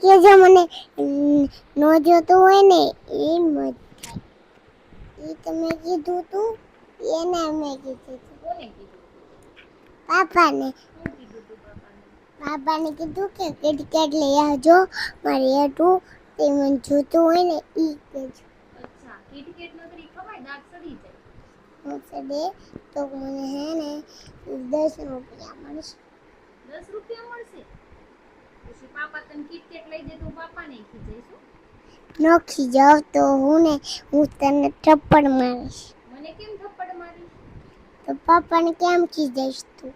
કે જો મને નો જોતું હોય ને એ મત થાય. એ તમે કીધું તું એને મેં કીધું તું. કોને કીધું? પાપાને. શું કીધું તું પાપાને? પાપાને કીધું કે કિટકેટ લઈ આવજો મારી હાટુ તે મને જોતું હોય ને ઈ કહેજો. અચ્છા કિટકેટ નકરી ખવાય દાંત સડી જાય. સડે તો મને હે ને 10 રૂપિયા મળશે. 10 રૂપિયા મળશે? પછી પાપા તને કિટકેટ લઈ દે તો પાપાને ખીજઈશું. ન ખીજાવ તો હું તને થપ્પડ મારીશ. મને કેમ થપ્પડ મારીશ? તો પાપાને કેમ ખીજાઈશ તું?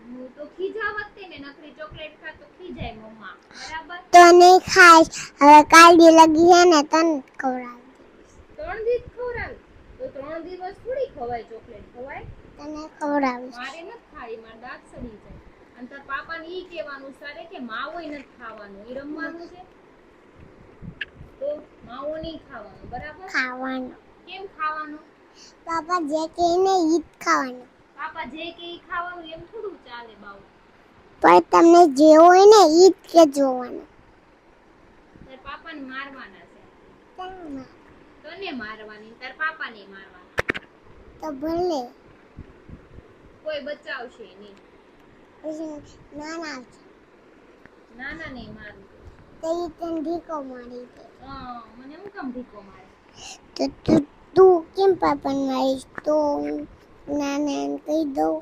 હું તો ખીજાવત તેને નકરી ચોકલેટ ખા તો ખીજાય મમ્મા બરાબર. તો નહીં ખાઈશ હવે કાલથી લગી હે ને તને ખવડાવી દઈશ. 3 દિવસ ખવડાવી તો 3 દિવસ થોડી ખવાય ચોકલેટ ખવાય. તને ખવડાવીશ. મારે નથી ખાવી મારા દાંત સડી જાય. અને તાર પાપાને ઈ કહેવાનું સારે કે માવોય નથી ખાવાનું એ રમવાનું છે. તો માવો નહીં ખાવાનું બરાબર. ખાવાનું. કેમ ખાવાનું? પાપા જે કહે ને ઈ જ ખાવાનું. પાપા જે કહે ઈ ખાવાનું એમ થોડું ચાલે બાવ. પણ તમને જે હોય ને ઈ જ કે જોવાનું. તાર પાપાને મારવાના છે. કેમ? તને મારવાની તાર પાપાને મારવાના. તો ભલે. કોઈ બચાવશે નહીં. ના નાના ને મારું. તો ઈ તને ઢીકો મારી દે. મને હું કામ ઢીકો મારે? તો તું કેમ પાપાને મારીશ તો નાનાને કહી દઉં.